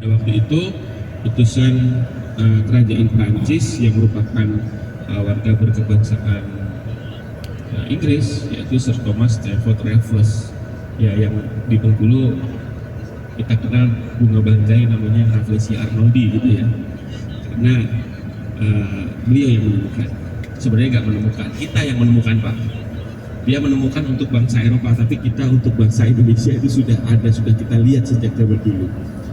Pada waktu itu utusan kerajaan Prancis yang merupakan warga berkebangsaan Inggris, yaitu Sir Thomas Stamford Raffles, ya, yang di Bengkulu kita kenal bunga bangkai namanya Rafflesia Arnoldi gitu ya, karena beliau yang menemukan. Sebenarnya nggak menemukan, kita yang menemukan Pak. Dia menemukan untuk bangsa Eropa, tapi kita untuk bangsa Indonesia itu sudah ada, sudah kita lihat sejak zaman dulu.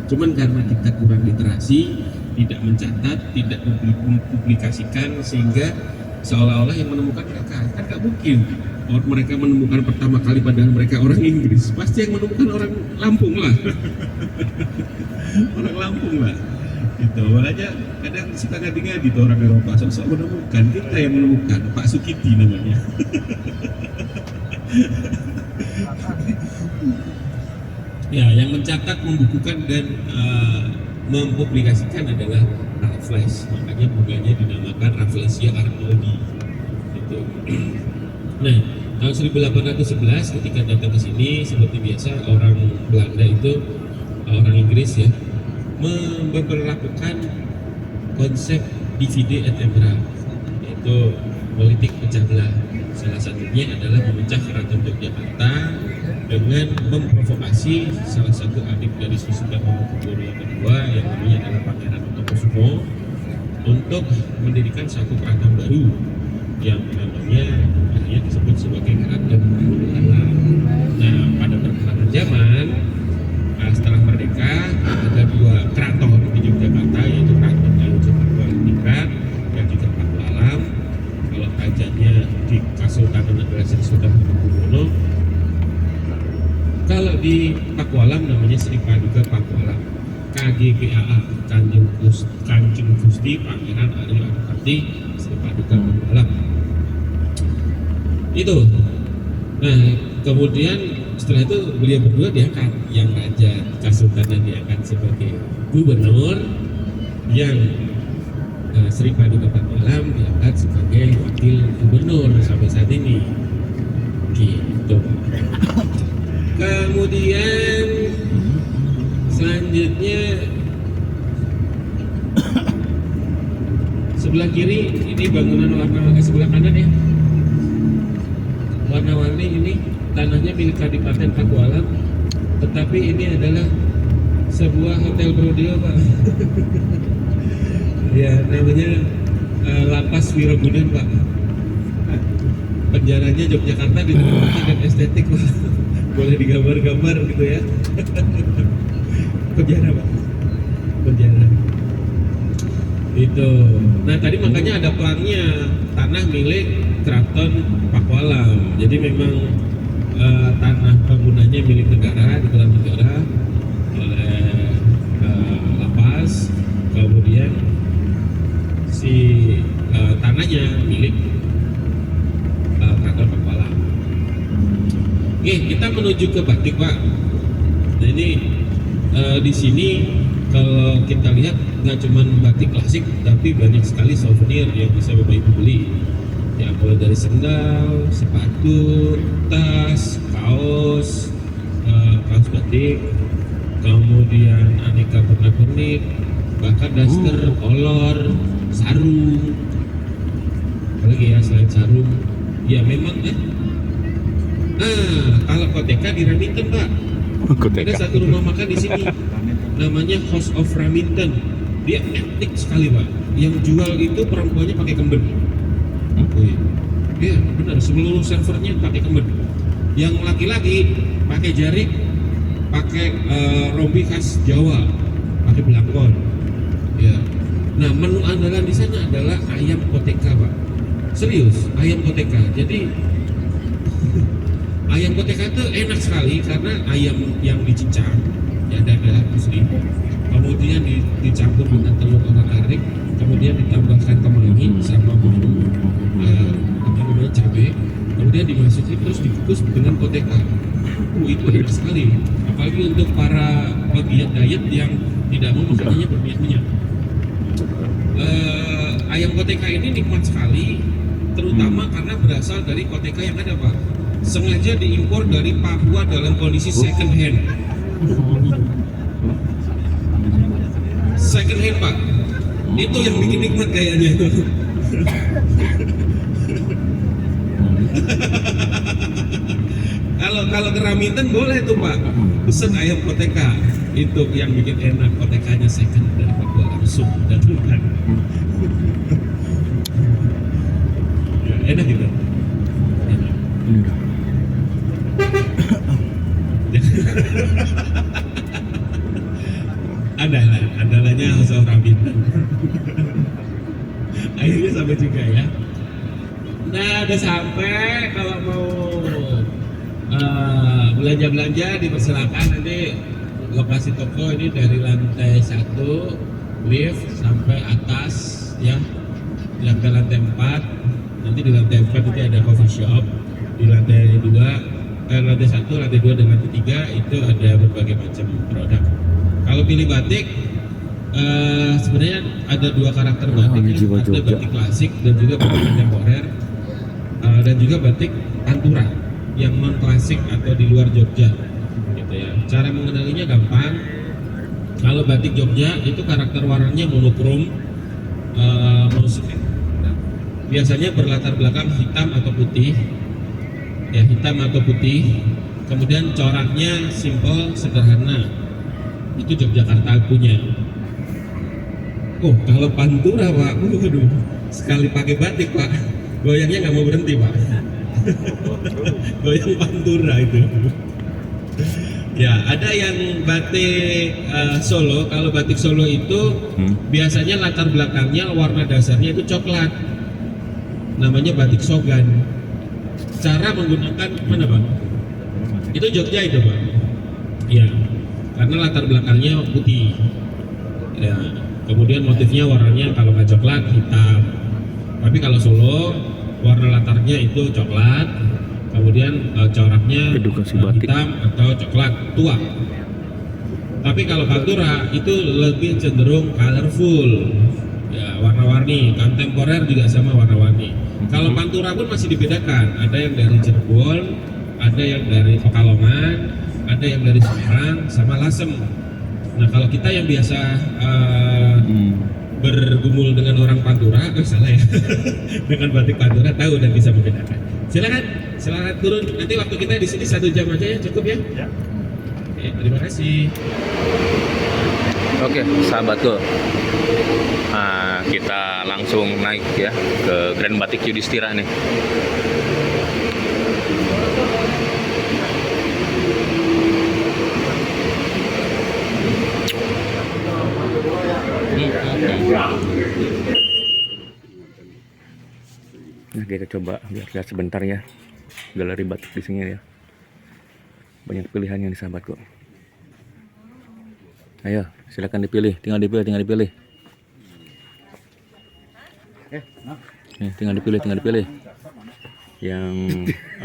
Cuman karena kita kurang literasi, tidak mencatat, tidak mempublikasikan, sehingga seolah-olah yang menemukan mereka. Kan nggak mungkin mereka menemukan pertama kali padahal mereka orang Inggris. Pasti yang menemukan orang Lampung lah. Orang Lampung lah. Gitu. Makanya kadang suka ngadi-ngadi tuh orang Eropa, sok-sok menemukan. Kita yang menemukan, Pak Sukiti namanya. Ya, yang mencatat, membukukan dan mempublikasikan adalah Raffles. Makanya bunganya dinamakan Rafflesia Arnoldi. Gitu. Nah, tahun 1811 ketika datang ke sini, seperti biasa orang Belanda itu, orang Inggris ya, memperlakukan konsep divide et impera, yaitu politik pecah belah. Salah satunya adalah memecah Keraton Yogyakarta dengan memprovokasi salah satu adik dari Susunan Hamengkubuwono yang kedua, yang namanya adalah Pangeran Utokusumo, untuk mendirikan satu keraton baru yang namanya akhirnya disebut sebagai Keraton Pakualaman. Nah, pada perkembangan zaman setelah merdeka ada dua keraton di Yogyakarta, yaitu Keraton Ngayogyakarta dan juga Pakualam. Kalau kerajaannya di Kasultanan adalah Sri Sultan Hamengkubuwono. Kalau di Pakualam namanya Sri Paduka Pakualam. KGPAA, Kanjeng Gusti Pangeran Arya Adipati Sri Paduka Pakualam. Itu. Nah, kemudian setelah itu beliau berdua diangkat, yang Raja Kasultanan diangkat sebagai gubernur, yang Sri Paduka Pakualam diangkat sebagai wakil gubernur sampai saat ini. Gitu. Kemudian selanjutnya sebelah kiri ini bangunan warna sebelah kanan ya, warna-warni ini tanahnya milik Kadipaten Pakualam, tetapi ini adalah sebuah hotel brodeo Pak. Ya, namanya Lapas Wirogunan Pak. Penjaranya Yogyakarta di tempatnya dan estetik Pak. Boleh digambar-gambar gitu ya. Penjara Pak, penjara itu. Nah, tadi makanya ada pelangnya, tanah milik Keraton Pakualam. Jadi memang tanah bangunannya milik negara, dikelola negara oleh Lapas. Kemudian si tanahnya milik Keraton Pakualam. Oke, kita menuju ke batik Pak. Nah ini di sini kalau kita lihat nggak cuma batik klasik, tapi banyak sekali souvenir yang bisa Bapak Ibu beli. Ya, mulai dari sendal, sepatu, tas, kaos, kaos batik, kemudian aneka pernak-pernik, bahkan daster, kolor, sarung. Apalagi ya selain sarung? Ya memang kalau Koteka di Raminten Pak. Ada satu rumah makan di sini, namanya House of Raminten. Dia etnik sekali Pak. Yang jual itu perempuannya pakai kemben. Oh iya, benar. Seluruh servernya pakai kemben. Yang laki-laki pakai jarik, pakai rompi khas Jawa, pakai belangkon. Ya. Nah, menu andalan di sana adalah ayam Koteka Pak. Serius, ayam Koteka. Jadi ayam Koteka itu enak sekali karena ayam yang dicincang, ya dada musli, kemudian dicampur dengan telur orak-arik, kemudian ditambahkan kemangi sama bumbu cabai, kemudian dimasukin terus dikukus dengan Koteka. Itu enak sekali, apalagi untuk para pegiat diet yang tidak mau makanannya berminyak-minyak. Ayam Koteka ini nikmat sekali, terutama karena berasal dari Koteka yang ada Pak. Sengaja diimpor dari Papua dalam kondisi second hand. second hand Pak. Itu yang bikin nikmat kayaknya itu. Kalau ke Raminten boleh tuh Pak, pesen ayam koteka, itu yang bikin enak, kotekanya second dari Papua langsung datangkan. Enak gitu. Enak. Andalanya usaha Raminten. Akhirnya sampai juga ya. Nah, udah sampai. Kalau mau belanja-belanja dipersilakan, nanti lokasi toko ini dari lantai 1 lift sampai atas ya, sampai lantai 4. Nanti di lantai 4 nanti ada coffee shop, di lantai 2 lantai 1, lantai 2 dan lantai 3 itu ada berbagai macam produk. Kalau pilih batik sebenarnya ada 2 karakter batik, ada batik klasik dan juga batik kontemporer, dan juga batik pantura yang non klasik atau di luar Jogja gitu ya. Cara mengenalinya gampang. Kalau batik Jogja itu karakter warnanya monokrom, monospek. Biasanya berlatar belakang hitam atau putih ya, hitam atau putih, kemudian coraknya simple sederhana. Itu Yogyakarta punya. Oh, kalau pantura Pak, waduh, sekali pakai batik Pak, goyangnya nggak mau berhenti Pak. Goyang pantura itu. Ya, ada yang batik Solo. Kalau batik Solo itu biasanya latar belakangnya, warna dasarnya itu coklat. Namanya batik Sogan. Cara menggunakan mana Bang? Itu Jogja itu Bang. Ya, karena latar belakangnya putih. Ya, kemudian motifnya warnanya kalau nggak coklat hitam. Tapi kalau Solo warna latarnya itu coklat, kemudian coraknya hitam atau coklat tua. Tapi kalau pantura itu lebih cenderung colorful, ya, warna-warni. Kontemporer juga sama warna-warni. Kalau pantura pun masih dibedakan. Ada yang dari Cirebon, ada yang dari Pekalongan, ada yang dari Semarang, sama Lasem. Nah, kalau kita yang biasa bergumul dengan orang pantura, salah ya. Dengan batik pantura tahu dan bisa membedakan. Silakan turun. Nanti waktu kita di sini 1 jam aja ya, cukup ya? Ya. Oke, terima kasih. Oke, sahabatku, kita langsung naik ya ke Grand Batik Yudhistira nih. Nah, kita coba lihat sebentar ya galeri batik di sini ya. Banyak pilihannya nih sahabatku. Ayo, silakan dipilih, tinggal dipilih. Tinggal dipilih. Yang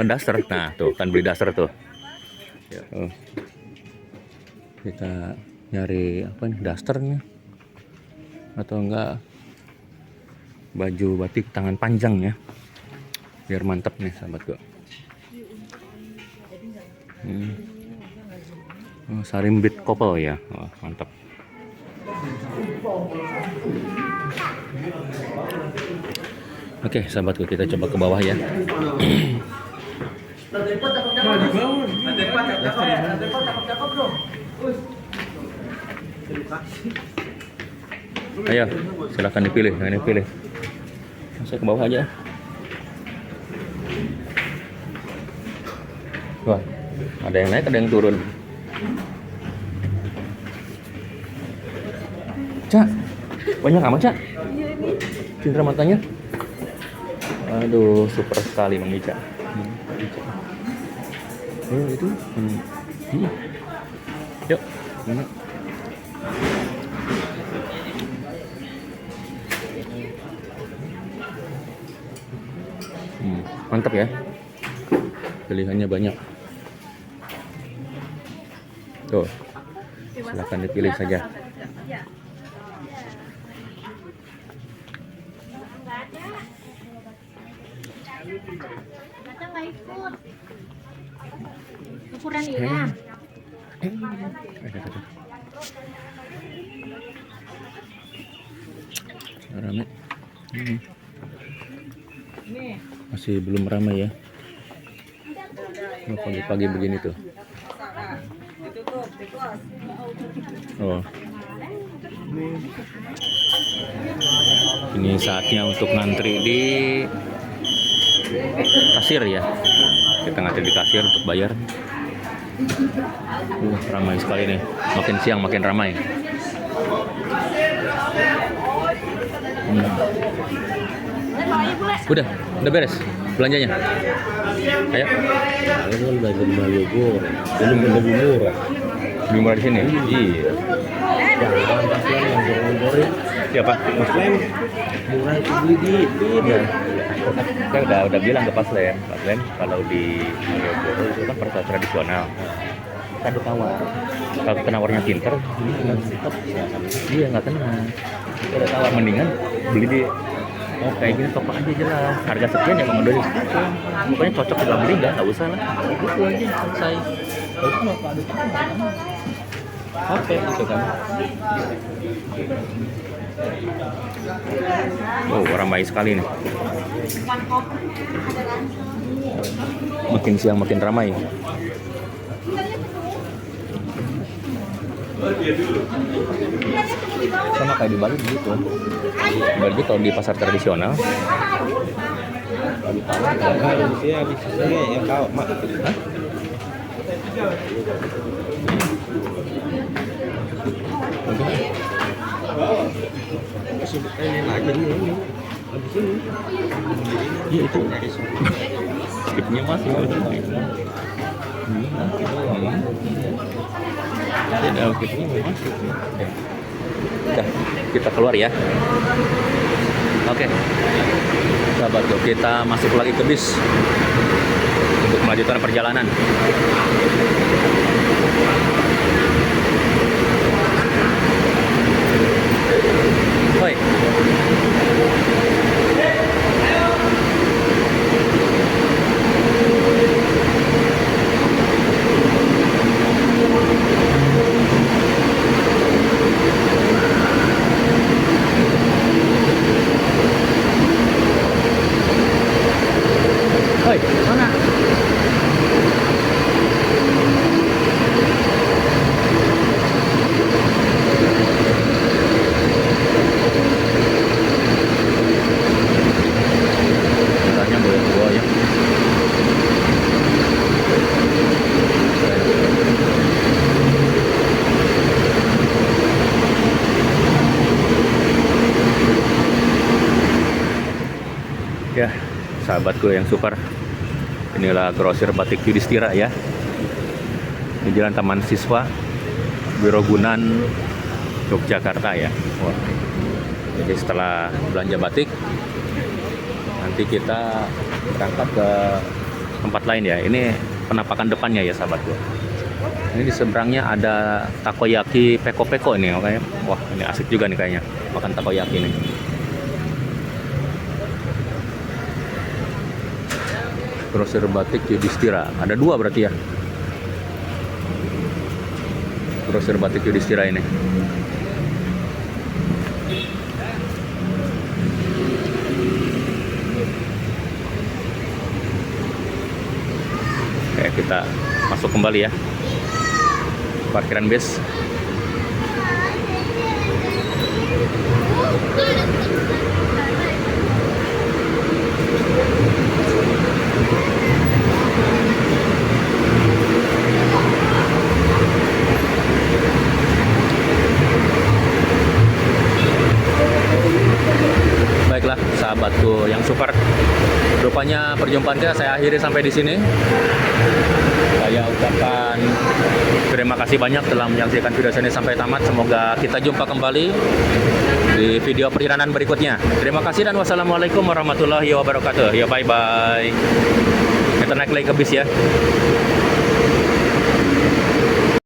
daster, nah tuh kan beli daster tuh. Kita nyari apa nih, daster nih, atau enggak baju batik tangan panjang ya, biar mantap nih sahabatku. Sarimbit kopel ya, mantap. Oke sahabatku, kita coba ke bawah ya. Ayo, silakan dipilih, Saya ke bawah aja. Wah, ada yang naik, ada yang turun. Cak, banyak amat Cak? Cindera matanya. Aduh, super sekali Mang Ica. Itu. Yuk, mana? Mantap ya. Pilihannya banyak. Tuh, silakan dipilih saja. Nggak ikut. Ukuran ya. Rame. Masih belum ramai ya. Oh, pagi-pagi begini tuh. Oh. Ini saatnya untuk ngantri di kasir ya. Kita ngantri di kasir untuk bayar. Ramai sekali nih. Makin siang makin ramai. Udah beres belanjanya. Ayo. Ini belajar Malioboro. Ini lebih murah. Lebih murah di sini. Iya. Jangan pasien yang goreng-goreng. Siapa? Pasien murah itu beli di. Iya. Saya udah bilang ke Paslen kalau di Malioboro itu kan pasar tradisional. Ada tawar. Kalau penawarnya pinter, iya nggak kena. Ada tawar mendingan beli di kayak gini toko aja jelas. Harga sekian ya memang dari sekian. Pokoknya cocok kita beli nggak usah lah. Itu aja selesai. Oke, gitu kan. Oh, ramai sekali nih. Makin siang makin ramai. Sama kayak di Bali gitu. Di Bali itu kalau di pasar tradisional. Iya, bisa saja yang kau mak. Hah? Ini aja ini. Habis ini. Iya itu. Skipnya masih ada skipnya masih. Udah, kita keluar ya. Oke. Sahabat, kita masuk lagi ke bis untuk melanjutkan perjalanan. Hoi. Hoi, mana? Caranya boleh ya. Ya, sahabatku yang super. Inilah grosir batik Yudhistira ya. Di Jalan Taman Siswa, Wirogunan, Yogyakarta ya. Wah. Jadi setelah belanja batik, nanti kita berangkat ke tempat lain ya. Ini penampakan depannya ya sahabatku. Ini di seberangnya ada takoyaki peko-peko ini makanya. Wah, ini asik juga nih kayaknya makan takoyaki nih. Grosir batik Yudhistira. Ada dua berarti ya. Grosir batik Yudhistira ini. Oke, kita masuk kembali ya. Parkiran bis. Baiklah sahabatku yang super, rupanya perjumpaan kita saya akhiri sampai di sini. Saya ucapkan terima kasih banyak telah menyaksikan video ini sampai tamat. Semoga kita jumpa kembali di video perjalanan berikutnya. Terima kasih dan wassalamualaikum warahmatullahi wabarakatuh. Ya bye bye. Kita naik lagi ke bis ya.